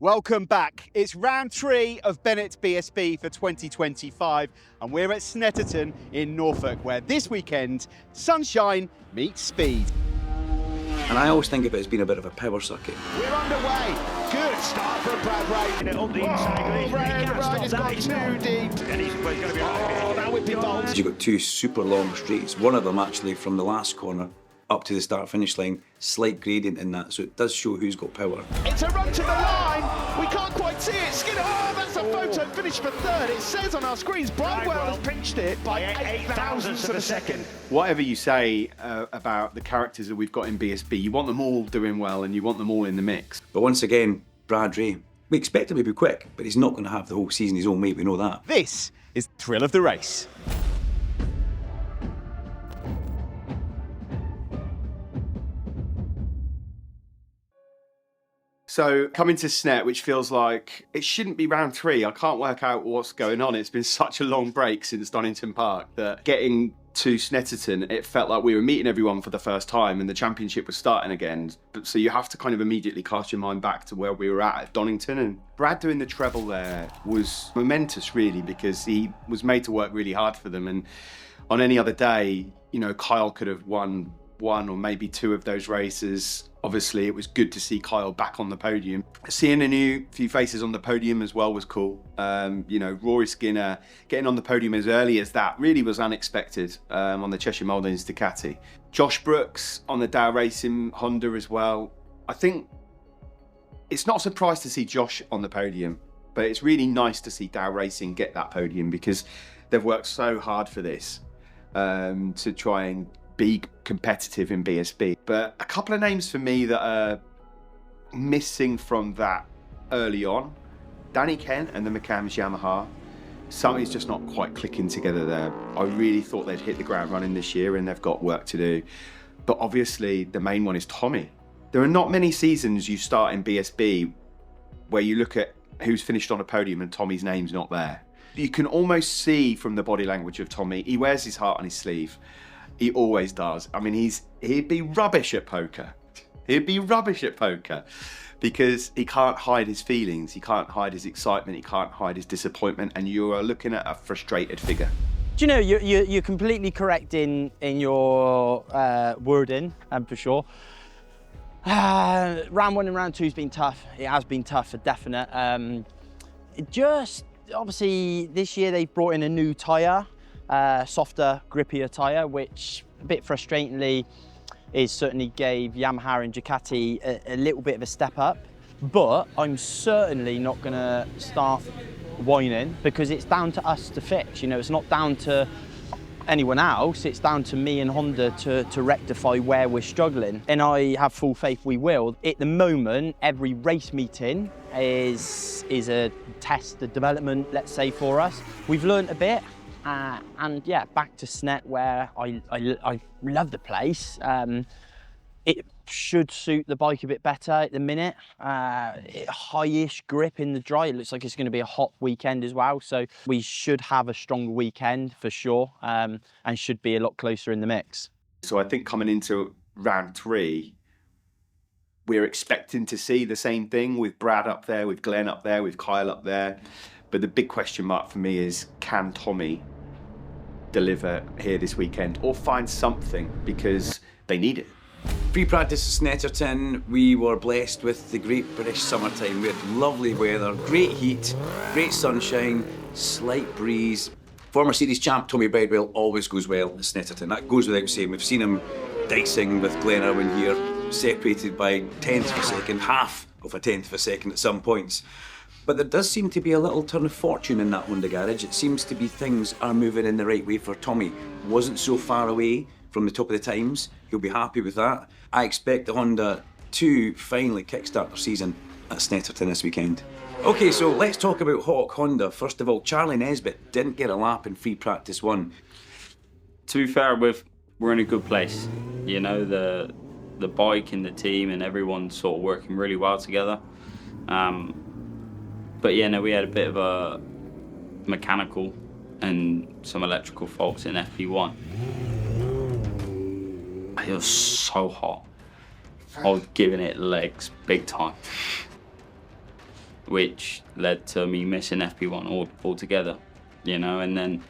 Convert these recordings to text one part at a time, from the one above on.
Welcome back. It's round 3 of Bennetts BSB for 2025, and we're at Snetterton in Norfolk, where this weekend, sunshine meets speed. And I always think of it as being a bit of a power circuit. We're underway. Good start for Brad Ray. Up the inside, Right, it's gone too deep. And he's going to be right. That would be bold. You've got two super long straights, one of them actually from the last corner up to the start-finish line, slight gradient in that, so it does show who's got power. It's a run to the line. We can't quite see it. Skinner, that's a photo finish for third. It says on our screens, Bridewell has pinched it by 8,000ths of a second. Whatever you say about the characters that we've got in BSB, you want them all doing well and you want them all in the mix. But once again, Brad Ray, we expect him to be quick, but he's not going to have the whole season his own way, we know that. This is the thrill of the race. So coming to Snet, which feels like it shouldn't be round 3. I can't work out what's going on. It's been such a long break since Donington Park that getting to Snetterton, it felt like we were meeting everyone for the first time and the championship was starting again. So you have to kind of immediately cast your mind back to where we were at Donington. And Brad doing the treble there was momentous, really, because he was made to work really hard for them. And on any other day, you know, Kyle could have won 1 or maybe 2 of those races. Obviously, it was good to see Kyle back on the podium. Seeing a few faces on the podium as well was cool. You know, Rory Skinner getting on the podium as early as that really was unexpected on the Cheshire Mouldings Ducati. Josh Brooks on the Dow Racing Honda as well. I think it's not a surprise to see Josh on the podium, but it's really nice to see Dow Racing get that podium because they've worked so hard for this to try and be competitive in BSB. But a couple of names for me that are missing from that early on. Danny Kent and the McCams Yamaha. Something's just not quite clicking together there. I really thought they'd hit the ground running this year and they've got work to do. But obviously the main one is Tommy. There are not many seasons you start in BSB where you look at who's finished on a podium and Tommy's name's not there. You can almost see from the body language of Tommy, he wears his heart on his sleeve. He always does. I mean, he'd be rubbish at poker. He'd be rubbish at poker because he can't hide his feelings. He can't hide his excitement. He can't hide his disappointment. And you are looking at a frustrated figure. Do you know, you're completely correct in your wording, for sure. Round 1 and round 2 has been tough. It has been tough for definite. Obviously, this year they've brought in a new tyre. Softer, grippier tyre, which a bit frustratingly certainly gave Yamaha and Ducati a little bit of a step up. But I'm certainly not going to start whining because it's down to us to fix. You know, it's not down to anyone else. It's down to me and Honda to rectify where we're struggling. And I have full faith we will. At the moment, every race meeting is a test, a development, let's say, for us. We've learned a bit. And yeah, back to Snet where I love the place. It should suit the bike a bit better at the minute. High-ish grip in the dry. It looks like it's going to be a hot weekend as well. So we should have a stronger weekend for sure and should be a lot closer in the mix. So I think coming into round 3, we're expecting to see the same thing with Brad up there, with Glenn up there, with Kyle up there. But the big question mark for me is, can Tommy deliver here this weekend or find something because they need it? Free practice at Snetterton, we were blessed with the great British summertime. We had lovely weather, great heat, great sunshine, slight breeze. Former series champ Tommy Bridewell always goes well at Snetterton. That goes without saying. We've seen him dicing with Glenn Irwin here, separated by tenths of a second, half of a tenth of a second at some points. But there does seem to be a little turn of fortune in that Honda garage. It seems to be things are moving in the right way for Tommy. Wasn't so far away from the top of the times. He'll be happy with that. I expect the Honda to finally kickstart their season at Snetterton this weekend. Okay, so let's talk about Hawk Honda. First of all, Charlie Nesbitt didn't get a lap in free practice 1. To be fair, we're in a good place. You know, the bike and the team and everyone's sort of working really well together. But yeah, no, we had a bit of a mechanical and some electrical faults in FP1. It was so hot. I was giving it legs big time. which led to me missing FP1 altogether, you know, and then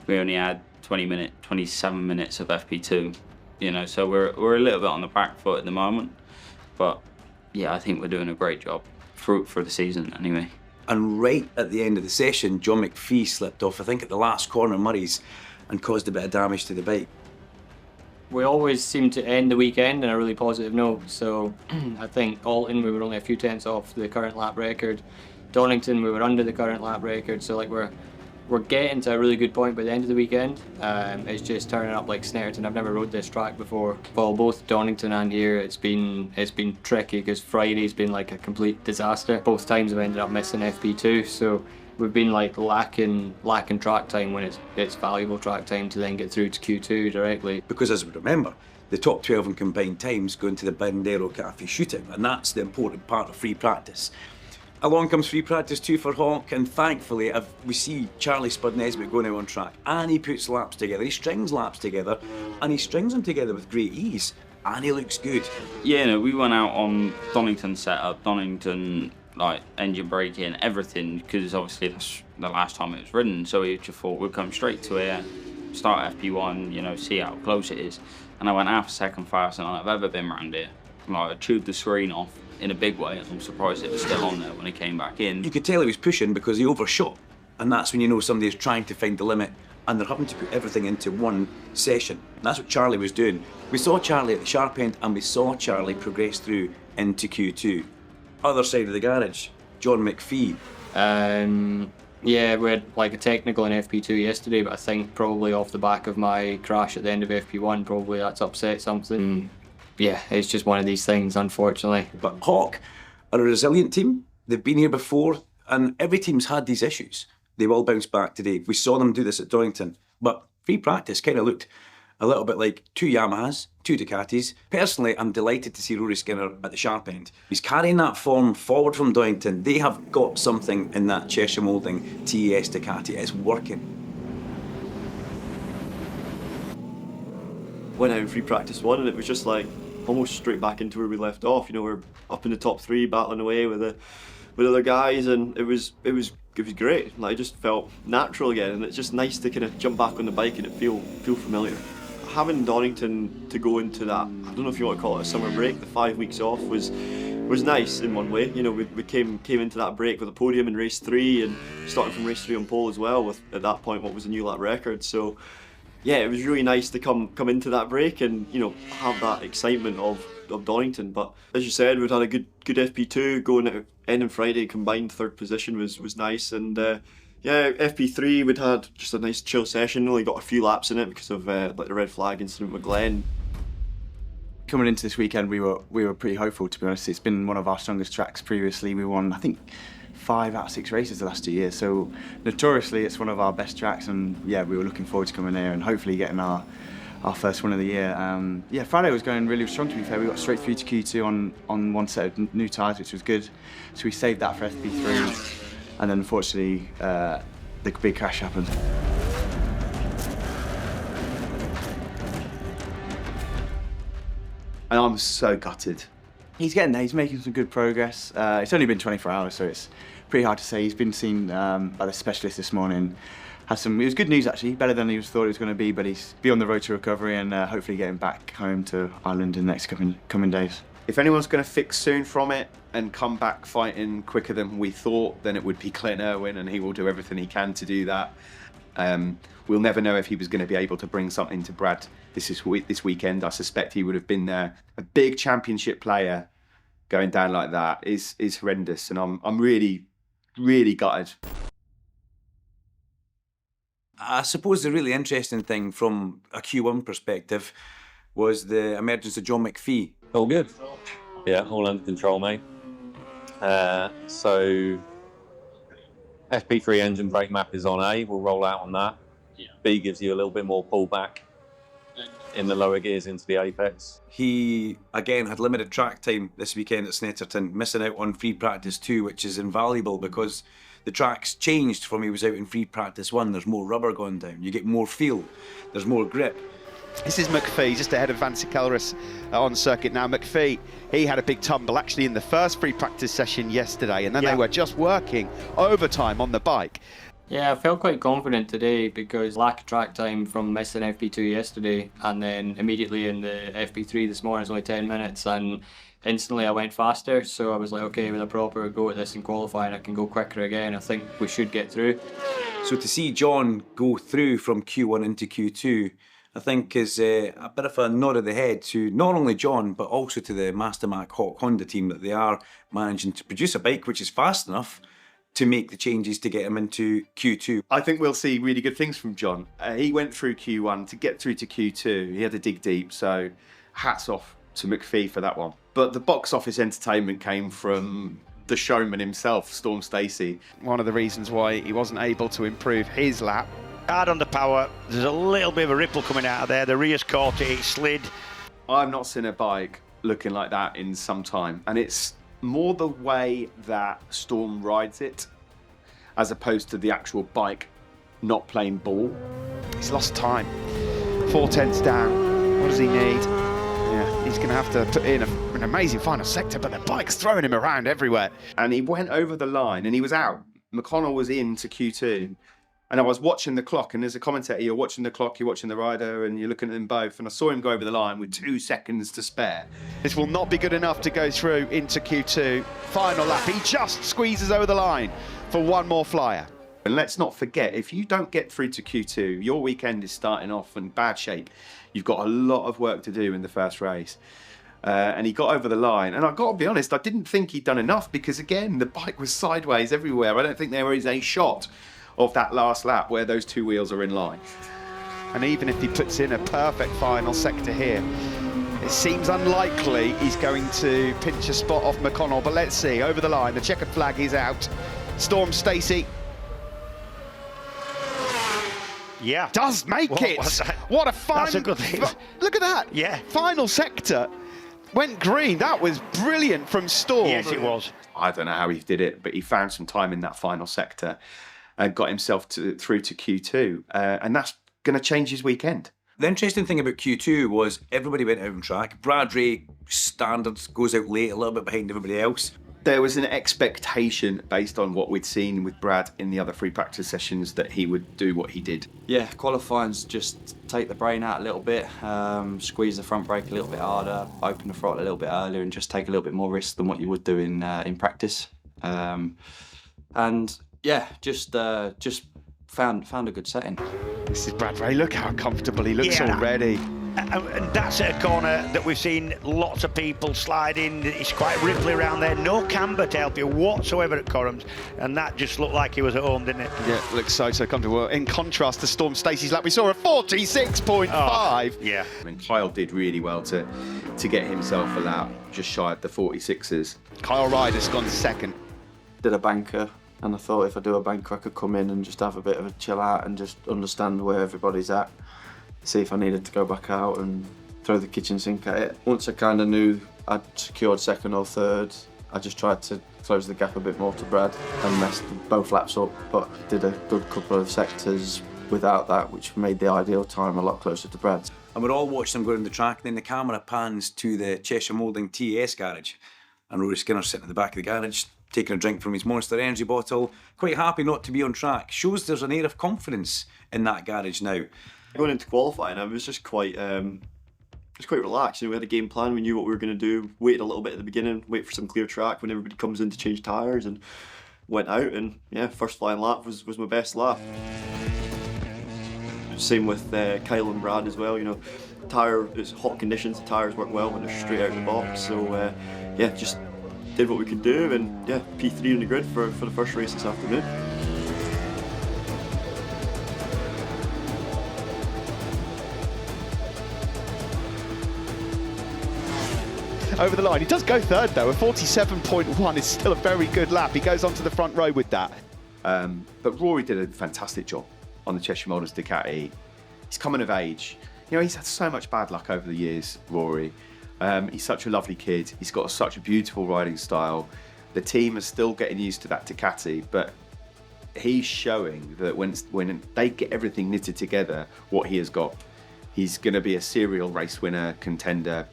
we only had 27 minutes of FP2, you know, so we're a little bit on the back foot at the moment, but yeah, I think we're doing a great job for the season anyway. And right at the end of the session, John McPhee slipped off, I think at the last corner, Murray's, and caused a bit of damage to the bike. We always seem to end the weekend on a really positive note, so I think Alton we were only a few tenths off the current lap record. Donington we were under the current lap record, so like we're getting to a really good point by the end of the weekend. It's just turning up like Snetterton. I've never rode this track before. Well, both Donington and here it's been tricky because Friday's been like a complete disaster. Both times I've ended up missing FP2, so we've been like lacking track time when it's valuable track time to then get through to Q2 directly. Because as we remember, the top 12 in combined times go into the Bandero Cafe shootout, and that's the important part of free practice. Along comes free practice 2 for Hawk, and thankfully we see Charlie Spud Nesbitt going out on track, and he puts laps together, he strings laps together, and he strings them together with great ease, and he looks good. Yeah, no, we went out on Donington setup, Donington like engine braking, everything, because obviously that's the last time it was ridden, so we just thought we'd come straight to here, start FP1, you know, see how close it is. And I went half a second faster than I've ever been around here. Like, I chewed the screen off in a big way, and I'm surprised it was still on there when he came back in. You could tell he was pushing because he overshot, and that's when you know somebody is trying to find the limit, and they're having to put everything into one session. And that's what Charlie was doing. We saw Charlie at the sharp end, and we saw Charlie progress through into Q2. Other side of the garage, John McPhee. Yeah, we had like a technical in FP2 yesterday, but I think probably off the back of my crash at the end of FP1, probably that's upset something. Yeah, it's just one of these things, unfortunately. But Hawk are a resilient team. They've been here before, and every team's had these issues. They will bounce back today. We saw them do this at Donington, but free practice kind of looked a little bit like 2 Yamahas, 2 Ducatis. Personally, I'm delighted to see Rory Skinner at the sharp end. He's carrying that form forward from Donington. They have got something in that Cheshire moulding TES Ducati. It's working. Went out in free practice 1 and it was just like almost straight back into where we left off. You know, we're up in the top 3 battling away with other guys, and it was great. Like, it just felt natural again, and it's just nice to kind of jump back on the bike and it feel familiar. Having Donington to go into that, I don't know if you want to call it a summer break, the 5 weeks off was nice in one way. You know, we came into that break with a podium in race 3 and starting from race 3 on pole as well with, at that point, what was a new lap record. So yeah, it was really nice to come into that break and, you know, have that excitement of Donington. But as you said, we'd had a good FP2 going out, ending Friday, combined 3rd position was nice. And yeah, FP3 we'd had just a nice chill session, only got a few laps in it because of like the red flag incident with Glenn. Coming into this weekend, we were pretty hopeful, to be honest. It's been one of our strongest tracks previously. We won, I think, 5 out of 6 races the last 2 years, so notoriously it's one of our best tracks, and yeah, we were looking forward to coming here and hopefully getting our first one of the year. Yeah, Friday was going really strong, to be fair. We got straight through to Q2 on one set of new tyres, which was good, so we saved that for FP3, and then unfortunately the big crash happened. And I'm so gutted. He's getting there, he's making some good progress. It's only been 24 hours, so it's pretty hard to say. He's been seen by the specialist this morning. It was good news actually, better than he thought it was going to be, but he's on the road to recovery and hopefully getting back home to Ireland in the next coming days. If anyone's going to fix soon from it and come back fighting quicker than we thought, then it would be Glenn Irwin, and he will do everything he can to do that. We'll never know if he was going to be able to bring something to Brad this weekend. I suspect he would have been there. A big championship player going down like that is horrendous, and I'm really, really gutted. I suppose the really interesting thing from a Q1 perspective was the emergence of John McPhee. All good. Yeah, all under control, mate. So FP3 engine brake map is on A. We'll roll out on that. B gives you a little bit more pullback in the lower gears into the apex. He, again, had limited track time this weekend at Snetterton, missing out on free practice 2, which is invaluable because the track's changed from he was out in free practice 1. There's more rubber going down. You get more feel. There's more grip. This is McPhee, just ahead of Vansikelris on circuit now. McPhee, he had a big tumble actually in the first free practice session yesterday, and then they were just working overtime on the bike. Yeah, I felt quite confident today because lack of track time from missing FP2 yesterday, and then immediately in the FP3 this morning, it's only 10 minutes, and instantly I went faster. So I was like, okay, with a proper go at this in qualifying, I can go quicker again. I think we should get through. So to see John go through from Q1 into Q2, I think is a bit of a nod of the head to not only John, but also to the Master Mac Hawk Honda team, that they are managing to produce a bike which is fast enough to make the changes to get him into Q2. I think we'll see really good things from John. He went through Q1 to get through to Q2. He had to dig deep, so hats off to McPhee for that one. But the box office entertainment came from the showman himself, Storm Stacey. One of the reasons why he wasn't able to improve his lap. Hard under power, there's a little bit of a ripple coming out of there, the rear's caught it, it slid. I've not seen a bike looking like that in some time, and it's more the way that Storm rides it as opposed to the actual bike not playing ball. He's lost time. 4/10 down. What does he need? Yeah, he's going to have to put in an amazing final sector, but the bike's throwing him around everywhere. And he went over the line and he was out. McConnell was into Q2. And I was watching the clock, and as a commentator, you're watching the clock, you're watching the rider, and you're looking at them both. And I saw him go over the line with 2 seconds to spare. This will not be good enough to go through into Q2. Final lap, he just squeezes over the line for one more flyer. And let's not forget, if you don't get through to Q2, your weekend is starting off in bad shape. You've got a lot of work to do in the first race. And he got over the line. And I've got to be honest, I didn't think he'd done enough because, again, the bike was sideways everywhere. I don't think there is a shot of that last lap where those 2 wheels are in line. And even if he puts in a perfect final sector here, it seems unlikely he's going to pinch a spot off McConnell, but let's see. Over the line, the checkered flag is out. Storm Stacey does make it. What a fine... That's a good thing. Look at that. Yeah. Final sector went green. That was brilliant from Storm. Yes, it was. I don't know how he did it, but he found some time in that final sector and got himself through to Q2, and that's going to change his weekend. The interesting thing about Q2 was everybody went out on track. Brad Ray, standards, goes out late, a little bit behind everybody else. There was an expectation based on what we'd seen with Brad in the other free practice sessions that he would do what he did. Yeah, qualifying's just take the brain out a little bit, squeeze the front brake a little bit harder, open the throttle a little bit earlier, and just take a little bit more risk than what you would do in practice. And yeah, just found a good setting. This is Brad Ray. Look how comfortable he looks already. And that's at a corner that we've seen lots of people sliding. It's quite ripply around there. No camber to help you whatsoever at Corrams. And that just looked like he was at home, didn't it? Yeah, looks so comfortable. In contrast to Storm Stacey's lap, we saw a 46.5. Yeah. I mean, Kyle did really well to get himself a lap just shy of the 46s. Kyle Ryder's gone second. Did a banker, and I thought if I do a banker I could come in and just have a bit of a chill out and just understand where everybody's at. See if I needed to go back out and throw the kitchen sink at it. Once I kind of knew I'd secured second or third, I just tried to close the gap a bit more to Brad and messed both laps up, but did a good couple of sectors without that, which made the ideal time a lot closer to Brad's. And we're all watching them go around the track, and then the camera pans to the Cheshire Moulding TS garage. And Rory Skinner's sitting at the back of the garage, taking a drink from his Monster Energy bottle, quite happy not to be on track. Shows there's an air of confidence in that garage now. Going into qualifying, I was just quite relaxed. You know, we had a game plan. We knew what we were going to do. Waited a little bit at the beginning, wait for some clear track when everybody comes in to change tyres, and went out. And yeah, first flying lap was my best lap. Same with Kyle and Brad as well. You know, it's hot conditions. The tyres work well when they're straight out of the box. So yeah, just did what we could do, and yeah, P3 on the grid for the first race this afternoon. Over the line. He does go third though. A 47.1 is still a very good lap. He goes onto the front row with that. But Rory did a fantastic job on the Cheshire Moulders Ducati. He's coming of age. You know, he's had so much bad luck over the years, Rory. He's such a lovely kid. He's got such a beautiful riding style. The team is still getting used to that Ducati, but he's showing that when they get everything knitted together, what he has got. he's going to be a serial race winner contender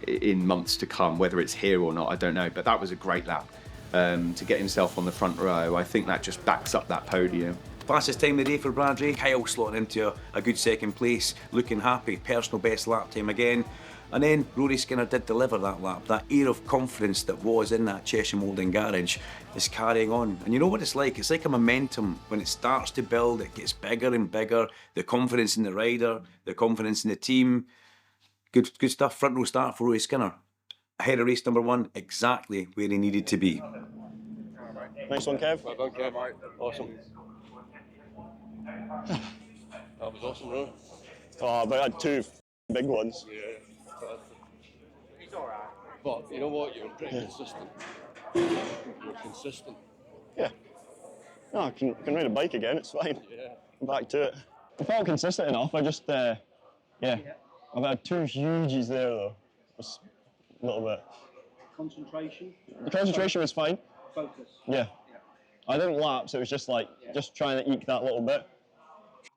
in months to come. Whether it's here or not, I don't know. But that was a great lap to get himself on the front row. I think that just backs up that podium. Fastest time of the day for Brad Ray. Kyle slotting into a good second place, looking happy. Personal best lap time again. And then Rory Skinner did deliver that lap. That air of confidence that was in that Cheshire Moulding garage is carrying on. And you know what it's like? It's like a momentum. When it starts to build, it gets bigger and bigger. The confidence in the rider, the confidence in the team. Good stuff. Front row start for Rory Skinner. Ahead of race number 1, exactly where he needed to be. Nice one, Kev. Well done, Kev. Awesome. That was awesome, really. Oh, but I had 2 big ones. Yeah. He's all right. But you know what? You're pretty consistent. You're consistent. Yeah. No, I can ride a bike again. It's fine. Yeah. I'm back to it. I felt consistent enough. I just, yeah. I've had 2 huges there, though. Just a little bit. Concentration? The concentration was fine. Focus? Yeah. I didn't lapse. It was just like, just trying to eke that little bit.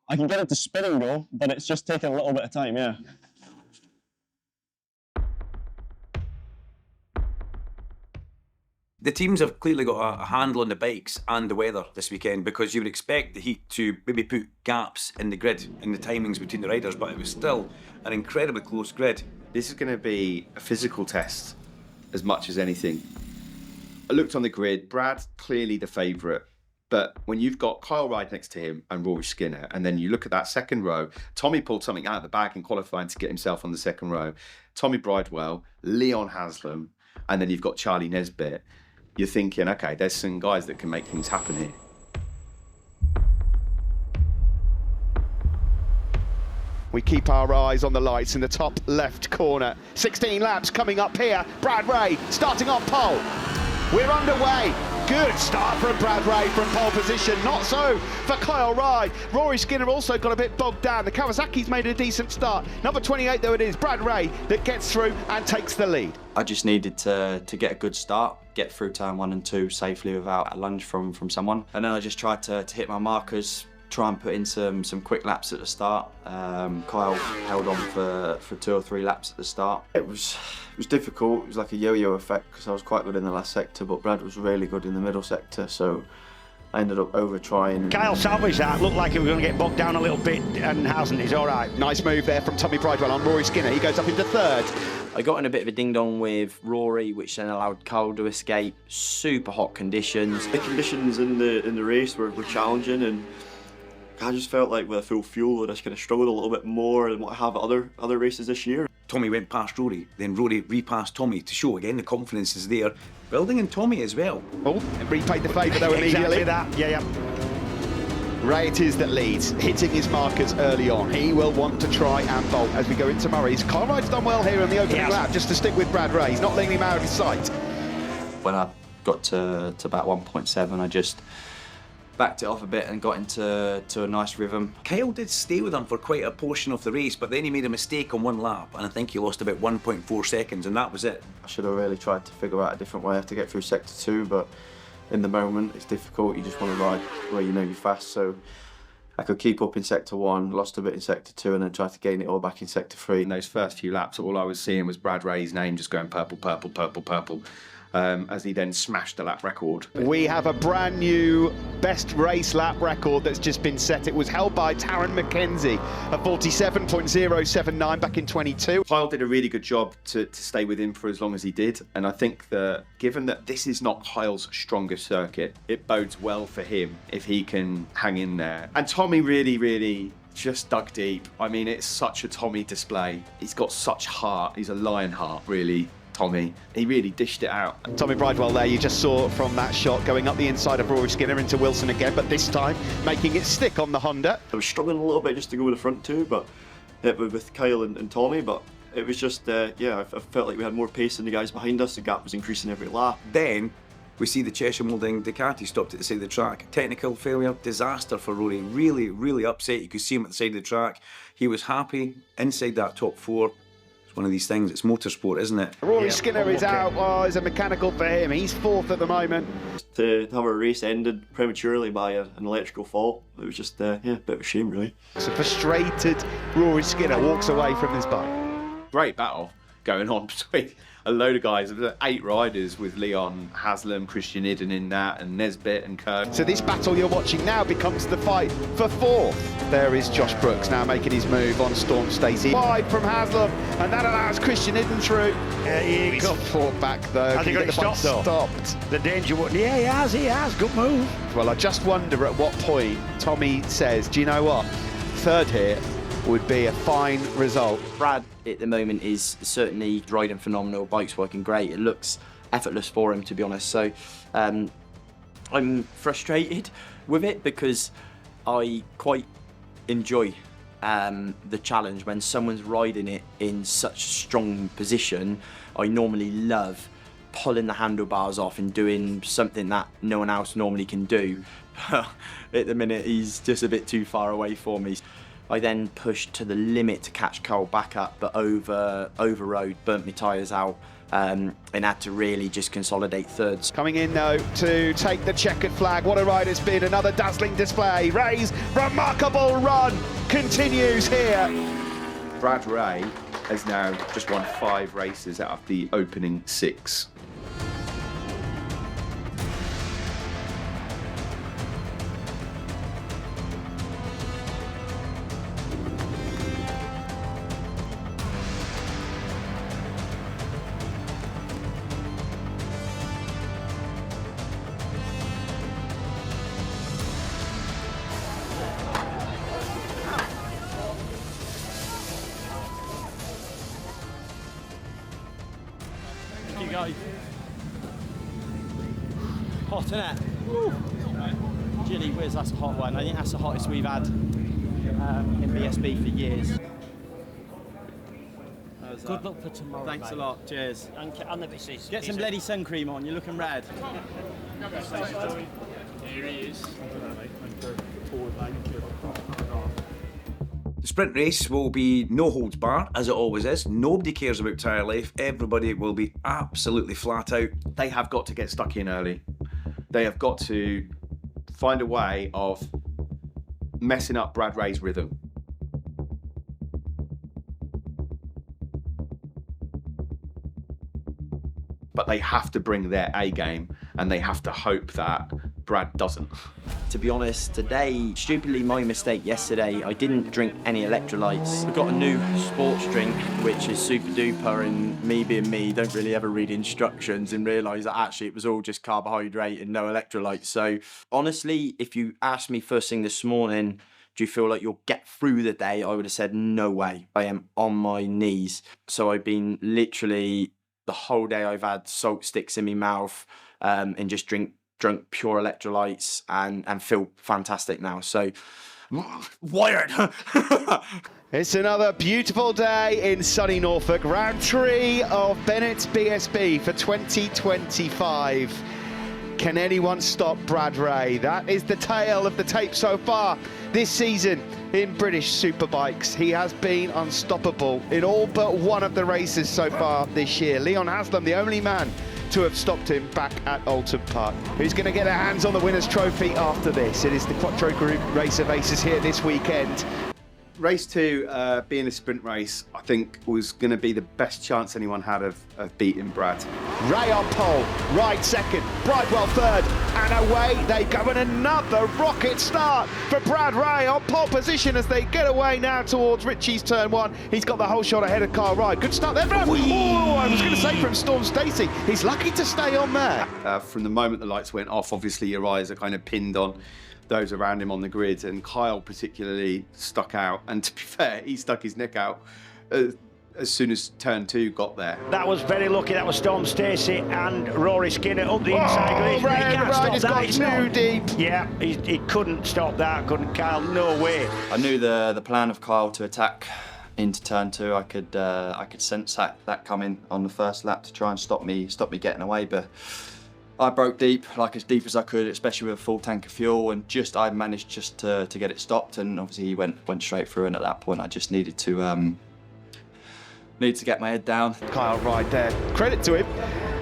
I can get it to spinning though, but it's just taking a little bit of time, yeah. The teams have clearly got a handle on the bikes and the weather this weekend, because you would expect the heat to maybe put gaps in the grid, in the timings between the riders, but it was still an incredibly close grid. This is going to be a physical test as much as anything. I looked on the grid, Brad clearly the favourite, but when you've got Kyle Ryde next to him and Rory Skinner, and then you look at that second row, Tommy pulled something out of the bag in qualifying to get himself on the second row. Tommy Bridewell, Leon Haslam, and then you've got Charlie Nesbitt. You're thinking, okay, there's some guys that can make things happen here. We keep our eyes on the lights in the top left corner. 16 laps coming up here. Brad Ray starting on pole. We're underway. Good start from Brad Ray from pole position. Not so for Kyle Ryde. Rory Skinner also got a bit bogged down. The Kawasaki's made a decent start. Number 28 though it is, Brad Ray, that gets through and takes the lead. I just needed to get a good start, get through turn 1 and 2 safely without a lunge from someone. And then I just tried to hit my markers, try and put in some quick laps at the start. Kyle held on for 2 or 3 laps at the start. It was difficult. It was like a yo-yo effect because I was quite good in the last sector, but Brad was really good in the middle sector, so I ended up over-trying. Kyle salvaged that. Looked like he was going to get bogged down a little bit, and hasn't. He's all right. Nice move there from Tommy Bridewell on Rory Skinner. He goes up into third. I got in a bit of a ding-dong with Rory, which then allowed Kyle to escape. Super hot conditions. The conditions in the race were challenging, and I just felt like with a full fuel I just kind of struggled a little bit more than what I have at other races this year. Tommy went past Rory, then Rory repassed Tommy to show again the confidence is there. Building in Tommy as well. Oh, repaid the favour though immediately. Exactly that, yeah. Ray it is that leads, hitting his markers early on. He will want to try and bolt as we go into Murray's. Kyle Ryde's done well here on the opening lap, just to stick with Brad Ray. He's not letting him out of his sight. When I got to about 1.7, I just backed it off a bit and got into a nice rhythm. Kyle did stay with him for quite a portion of the race, but then he made a mistake on 1 lap, and I think he lost about 1.4 seconds, and that was it. I should have really tried to figure out a different way to get through sector 2, but in the moment it's difficult. You just want to ride where you know you're fast, so I could keep up in sector 1, lost a bit in sector 2, and then try to gain it all back in sector 3. In those first few laps, all I was seeing was Brad Ray's name just going purple, purple, purple, purple. As he then smashed the lap record. We have a brand new best race lap record that's just been set. It was held by Taron McKenzie at 47.079 back in 22. Kyle did a really good job to stay with him for as long as he did, and I think that given that this is not Kyle's strongest circuit, it bodes well for him if he can hang in there. And Tommy really just dug deep. I mean, it's such a Tommy display. He's got such heart. He's a lion heart, really. Tommy, he really dished it out. Tommy Bridewell there, you just saw from that shot going up the inside of Rory Skinner into Wilson again, but this time making it stick on the Honda. I was struggling a little bit just to go with the front 2, but with Kyle and Tommy, but it was just, yeah, I felt like we had more pace than the guys behind us. The gap was increasing every lap. Then we see the Cheshire Moulding Ducati stopped at the side of the track. Technical failure, disaster for Rory. Really upset. You could see him at the side of the track. He was happy inside that top 4. one of these things. It's motorsport, isn't it? Rory Skinner is out. Oh, it's a mechanical for him. He's 4th at the moment. To have a race ended prematurely by an electrical fault, it was just yeah, a bit of a shame, really. So frustrated Rory Skinner walks away from his bike. Great battle going on between a load of guys. 8 riders with Leon Haslam, Christian Idden in that, and Nesbitt and Kirk. So this battle you're watching now becomes the fight for 4th. There is Josh Brooks now making his move on Storm Stacey. Wide from Haslam, and that allows Christian Idden through. He He's fought back though. Has he got it stopped though? Stopped. The danger one. Yeah, he has. Good move. Well, I just wonder at what point Tommy says, do you know what? 3rd here would be a fine result. Brad at the moment is certainly riding phenomenal, bike's working great. It looks effortless for him, to be honest. So I'm frustrated with it because I quite enjoy the challenge when someone's riding it in such a strong position. I normally love pulling the handlebars off and doing something that no one else normally can do. At the minute, he's just a bit too far away for me. I then pushed to the limit to catch Cole back up, but overrode, burnt my tyres out, and had to really just consolidate 3rds. Coming in though to take the checkered flag. What a ride it's been, another dazzling display. Ray's remarkable run continues here. Brad Ray has now just won 5 races out of the opening 6. You guys. Hot, innit? Gilly whiz, that's a hot one. I think that's the hottest we've had in BSB for years. Good luck for tomorrow. Thanks a lot. Cheers. And the business. Get some bloody sun cream on. You're looking red. Here he is. The sprint race will be no holds barred, as it always is. Nobody cares about tyre life. Everybody will be absolutely flat out. They have got to get stuck in early. They have got to find a way of messing up Brad Ray's rhythm. But they have to bring their A game, and they have to hope that Brad doesn't. To be honest, today, stupidly my mistake yesterday, I didn't drink any electrolytes. We've got a new sports drink, which is super duper, and me being me, don't really ever read instructions and realise that actually it was all just carbohydrate and no electrolytes. So honestly, if you asked me first thing this morning, do you feel like you'll get through the day? I would have said, no way. I am on my knees. So I've been literally, the whole day I've had salt sticks in my mouth and just drunk pure electrolytes and feel fantastic now. So, wired. It's another beautiful day in sunny Norfolk. Round 3 of Bennetts BSB for 2025. Can anyone stop Brad Ray? That is the tale of the tape so far this season in British Superbikes. He has been unstoppable in all but one of the races so far this year. Leon Haslam, the only man to have stopped him back at Donington Park. Who's going to get their hands on the winner's trophy after this? It is the Quattro Group Race of Aces here this weekend. Race 2, being a sprint race, I think was going to be the best chance anyone had of beating Brad. Ray on pole, Ride second, Bridewell third, and away they go. And another rocket start for Brad Ray on pole position as they get away now towards Ritchie's turn 1. He's got the whole shot ahead of Kyle Ride. Good start there. Oh, I was going to say from Storm Stacey, he's lucky to stay on there. From the moment the lights went off, obviously your eyes are kind of pinned on those around him on the grid, and Kyle particularly stuck out, and to be fair, he stuck his neck out as soon as turn 2 got there. That was very lucky. That was Storm Stacey and Rory Skinner up the inside. He can't stop that. It's too deep. Yeah, he couldn't stop that, couldn't Kyle? No way. I knew the plan of Kyle to attack into turn 2. I could sense that coming on the first lap to try and stop me getting away, but I broke deep, like as deep as I could, especially with a full tank of fuel, and I managed just to get it stopped, and obviously he went straight through, and at that point I just needed to need to get my head down. Kyle Ryde there. Credit to him.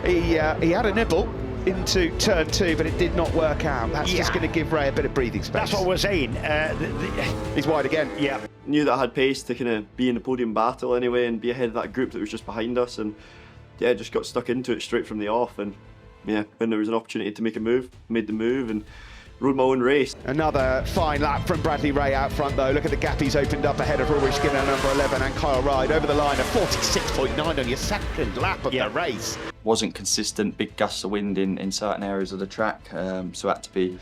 He had a nibble into turn 2, but it did not work out. That's just going to give Ray a bit of breathing space. That's what we're saying. He's wide again. Yeah. Knew that I had pace to kind of be in the podium battle anyway and be ahead of that group that was just behind us, and yeah, just got stuck into it straight from the off. And yeah, when there was an opportunity to make a move, made the move and rode my own race. Another fine lap from Bradley Ray out front though. Look at the gap he's opened up ahead of Rory Skinner, number 11, and Kyle Ryde over the line, a 46.9 on your second lap of the race. Wasn't consistent, big gusts of wind in certain areas of the track, so I had to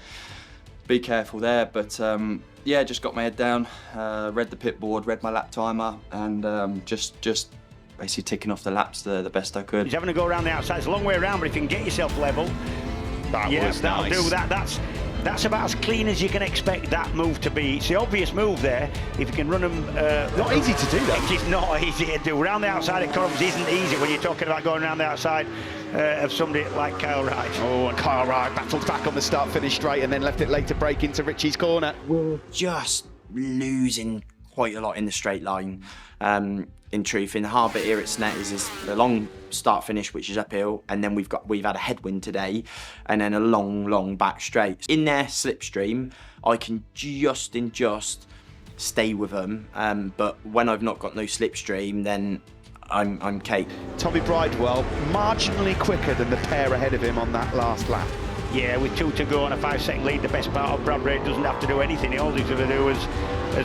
be careful there. But yeah, just got my head down, read the pit board, read my lap timer, and just basically ticking off the laps the best I could. He's having to go around the outside. It's a long way around, but if you can get yourself level, that'll do that. That's about as clean as you can expect that move to be. It's the obvious move there. If you can run them... not easy to do that. It's not easy to do. Round the outside of Corums isn't easy when you're talking about going around the outside of somebody like Kyle Ryde. Oh, and Kyle Ryde battled back on the start-finish straight and then left it late to break into Richie's corner. We're just losing quite a lot in the straight line. In truth, in the hard bit here at Snetterton is a long start finish, which is uphill, and then we've had a headwind today, and then a long back straight. In their slipstream, I can just stay with them, but when I've not got no slipstream, then I'm cake. Tommy Bridewell marginally quicker than the pair ahead of him on that last lap. Yeah, with 2 to go on a 5-second lead, the best part of Brad Ray doesn't have to do anything. All he's going to do is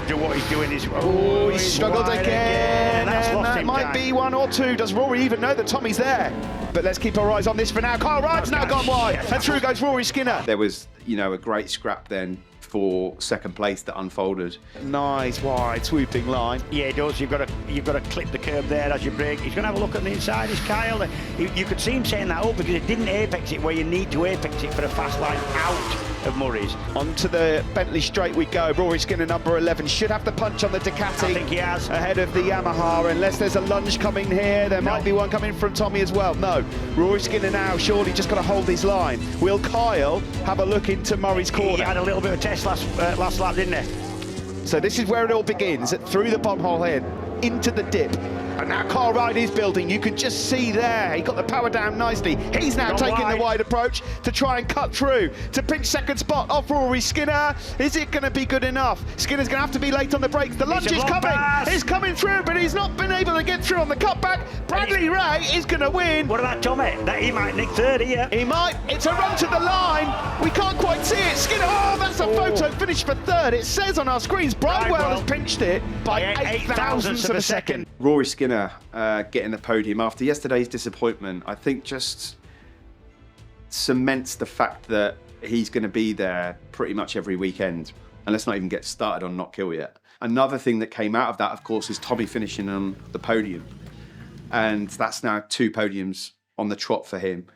do what he's doing. He's struggled again. That's And lost that him might time. be 1 or 2. Does Rory even know that Tommy's there? But let's keep our eyes on this for now. Kyle Ryde's now gone wide, and through goes Rory Skinner. There was, a great scrap then for second place that unfolded. Nice wide swooping line. Yeah, it does. You've got to clip the curb there as you brake. He's going to have a look at the inside. Is Kyle? You could see him setting that up because it didn't apex it where you need to apex it for a fast line out of Murray's. Onto the Bentley straight we go. Rory Skinner, number 11, should have the punch on the Ducati. I think he has. Ahead of the Yamaha, unless there's a lunge coming here. There might be one coming from Tommy as well. No, Rory Skinner now surely just got to hold his line. Will Kyle have a look into Murray's corner? He had a little bit of test last lap, didn't he? So this is where it all begins, through the bomb hole here, into the dip. And now Kyle Ryde is building. You can just see there. He got the power down nicely. He's now taking the wide approach to try and cut through to pinch second spot off Rory Skinner. Is it going to be good enough? Skinner's going to have to be late on the brakes. The lunge is coming. He's coming through, but he's not been able to get through on the cutback. Bradley Ray is going to win. What about Tommy? He might nick third here. He might. It's a run to the line. We can't quite see it. Skinner, that's a photo finish for third. It says on our screens, Bridewell has pinched it by 8 thousandths of a second. Rory Skinner getting the podium after yesterday's disappointment, I think just cements the fact that he's going to be there pretty much every weekend. And let's not even get started on Not Kill yet. Another thing that came out of that, of course, is Tommy finishing on the podium. And that's now 2 podiums on the trot for him.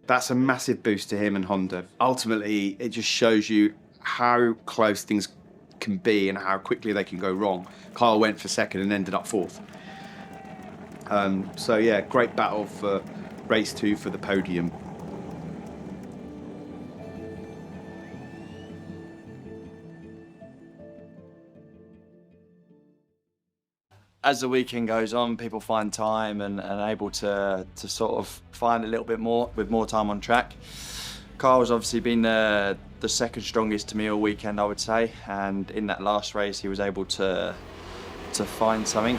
That's a massive boost to him and Honda. Ultimately, it just shows you how close things can be and how quickly they can go wrong. Kyle went for second and ended up 4th. So yeah, great battle for race 2 for the podium. As the weekend goes on, people find time and able to sort of find a little bit more with more time on track. Kyle's obviously been the second strongest to me all weekend, I would say, and in that last race he was able to find something.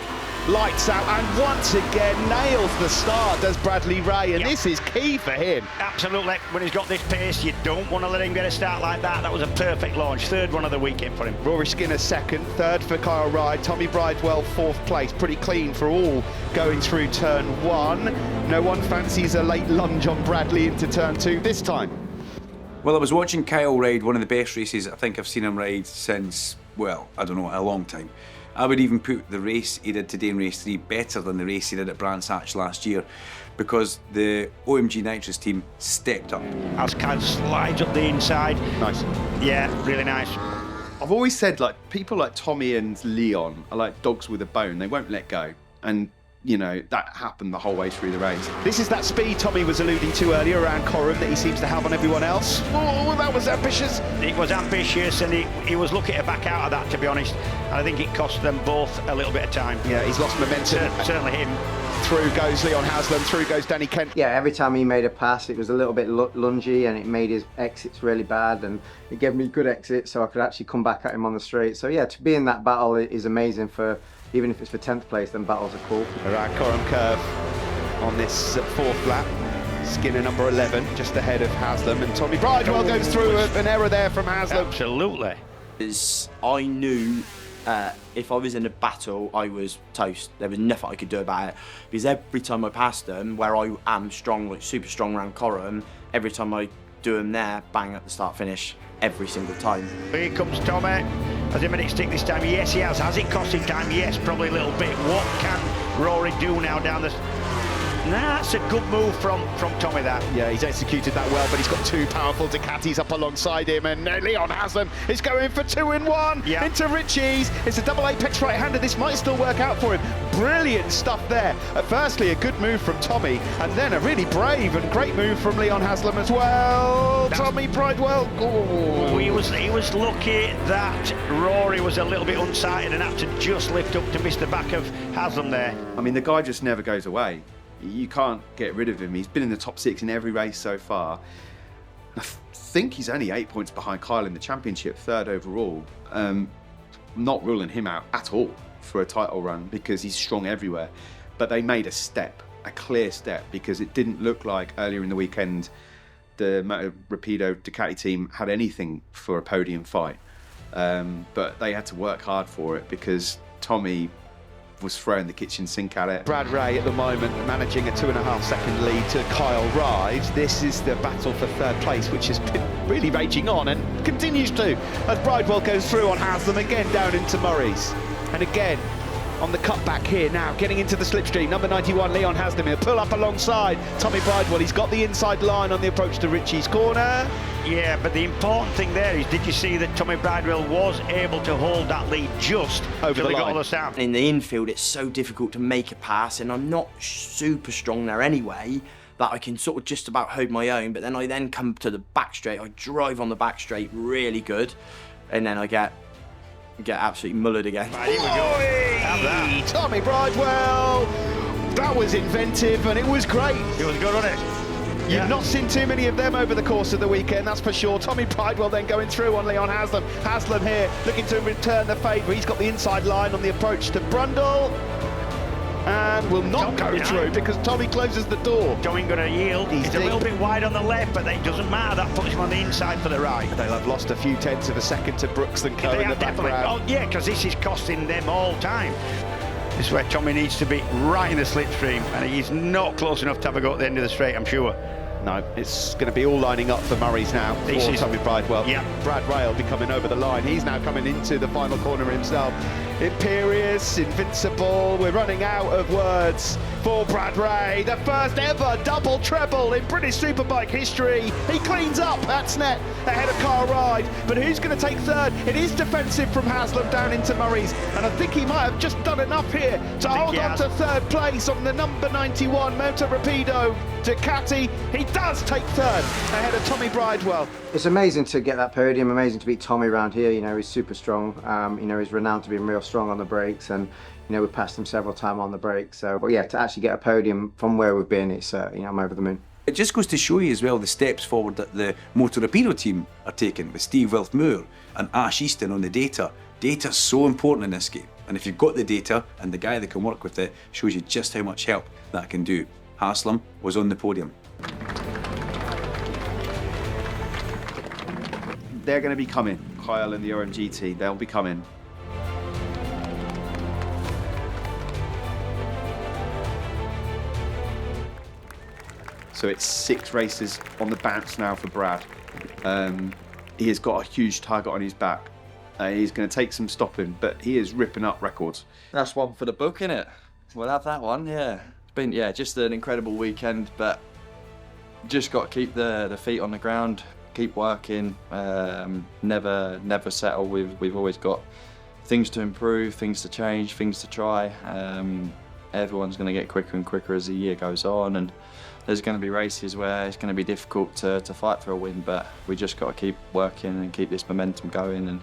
Lights out, and once again nails the start, does Bradley Ray, and this is key for him. Absolutely. When he's got this pace, you don't want to let him get a start like that. That was a perfect launch. Third one of the weekend for him. Rory Skinner second, third for Kyle Ryde, Tommy Bridewell 4th place. Pretty clean for all going through turn 1. No one fancies a late lunge on Bradley into turn 2 this time. Well, I was watching Kyle ride one of the best races I think I've seen him ride since, well, I don't know, a long time. I would even put the race he did today in race 3 better than the race he did at Brands Hatch last year, because the OMG Nitrous team stepped up. As Kyle slides up the inside. Nice. Yeah, really nice. I've always said, like, people like Tommy and Leon are like dogs with a bone. They won't let go. And you know, that happened the whole way through the race. This is that speed Tommy was alluding to earlier around Coram that he seems to have on everyone else. Oh, that was ambitious. It was ambitious, and he was looking to back out of that, to be honest. And I think it cost them both a little bit of time. Yeah, he's lost momentum. Certainly him. Through goes Leon Haslam, through goes Danny Kent. Yeah, every time he made a pass, it was a little bit lungy, and it made his exits really bad, and it gave me good exits, so I could actually come back at him on the straight. So yeah, to be in that battle is amazing. For even if it's for 10th place, then battles are cool. Around Coram Curve on this 4th lap. Skinner number 11, just ahead of Haslam, and Tommy Bridewell goes through an error there from Haslam. Absolutely. I knew if I was in a battle, I was toast. There was nothing I could do about it. Because every time I passed them, where I am strong, like super strong around Coram, every time I do them there, bang at the start finish, every single time. Here comes Tommy. Has he made it stick this time? Yes, he has. Has it cost him time? Yes, probably a little bit. What can Rory do now down the... Nah, that's a good move from Tommy, that. Yeah, he's executed that well, but he's got two powerful Ducatis up alongside him, and Leon Haslam is going for 2-in-1 into Ritchie's. It's a double apex right-hander. This might still work out for him. Brilliant stuff there. Firstly, a good move from Tommy, and then a really brave and great move from Leon Haslam as well. Tommy Bridewell. Oh. He was lucky that Rory was a little bit unsighted and had to just lift up to miss the back of Haslam there. I mean, the guy just never goes away. You can't get rid of him. He's been in the top 6 in every race so far. I think he's only 8 points behind Kyle in the championship, 3rd overall. Not ruling him out at all for a title run because he's strong everywhere. But they made a clear step, because it didn't look like earlier in the weekend the Moto Rapido Ducati team had anything for a podium fight. But they had to work hard for it, because Tommy was throwing the kitchen sink at it. Brad Ray at the moment managing a 2.5 second lead to Kyle Ride. This is the battle for 3rd place, which has been really raging on and continues to, as Bridewell goes through on Haslam again down into Murray's. And again on the cutback here now, getting into the slipstream, number 91 Leon Haslam. He'll pull up alongside Tommy Bridewell. He's got the inside line on the approach to Ritchie's corner. Yeah, but the important thing there is, did you see that Tommy Bridewell was able to hold that lead just over the line? Got all the sound. In the infield, it's so difficult to make a pass, and I'm not super strong there anyway, that I can sort of just about hold my own. But then I come to the back straight, I drive on the back straight really good, and then I get absolutely mullered again. Right, here we go. Have that. Tommy Bridewell. That was inventive, and it was great. It was good, wasn't it? You've not seen too many of them over the course of the weekend, that's for sure. Tommy Bridewell then going through on Leon Haslam. Haslam here looking to return the favour. He's got the inside line on the approach to Brundle, and will not go through because Tommy closes the door. Tommy going to yield. He's a little bit wide on the left, but it doesn't matter. That puts him on the inside for the right. They'll have lost a few tenths of a second to Brooks and Co in the background. Oh yeah, because this is costing them all time. This is where Tommy needs to be, right in the slipstream, and he's not close enough to have a go at the end of the straight, I'm sure. No, it's going to be all lining up for Murray's now for Tommy Bridewell. Yeah. Brad Ray will be coming over the line. He's now coming into the final corner himself. Imperious, invincible. We're running out of words for Brad Ray. The first ever double treble in British Superbike history. He cleans up at Snet ahead of Kyle Ride. But who's going to take 3rd? It is defensive from Haslam down into Murray's. And I think he might have just done enough here to hold on to 3rd place on the number 91 Moto Rapido Ducati. He does take 3rd ahead of Tommy Bridewell. It's amazing to get that podium, amazing to beat Tommy around here. You know, he's super strong. You know, he's renowned to being real strong on the brakes, and you know, we passed him several times on the brakes. So, but yeah, to actually get a podium from where we've been, it's you know, I'm over the moon. It just goes to show you as well the steps forward that the Moto Rapido team are taking with Steve Wilf-Moore and Ash Easton on the data. Data's so important in this game, and if you've got the data and the guy that can work with it, shows you just how much help that can do. Haslam was on the podium. They're going to be coming. Kyle and the OMG team, they'll be coming. So it's 6 races on the bounce now for Brad. He has got a huge target on his back. He's going to take some stopping, but he is ripping up records. That's one for the book, innit? We'll have that one, yeah. It's been, yeah, just an incredible weekend, but just got to keep the feet on the ground, keep working, never settle. We've always got things to improve, things to change, things to try, and everyone's going to get quicker and quicker as the year goes on, and there's going to be races where it's going to be difficult to fight for a win, but we just got to keep working and keep this momentum going and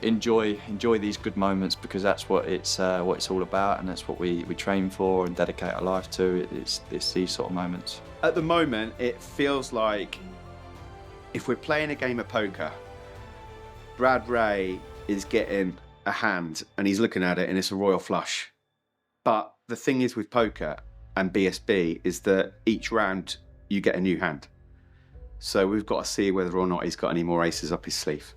enjoy these good moments, because that's what it's all about, and that's what we train for and dedicate our life to. It's these sort of moments. At the moment, it feels like if we're playing a game of poker, Brad Ray is getting a hand and he's looking at it and it's a royal flush. But the thing is with poker and BSB is that each round you get a new hand. So we've got to see whether or not he's got any more aces up his sleeve.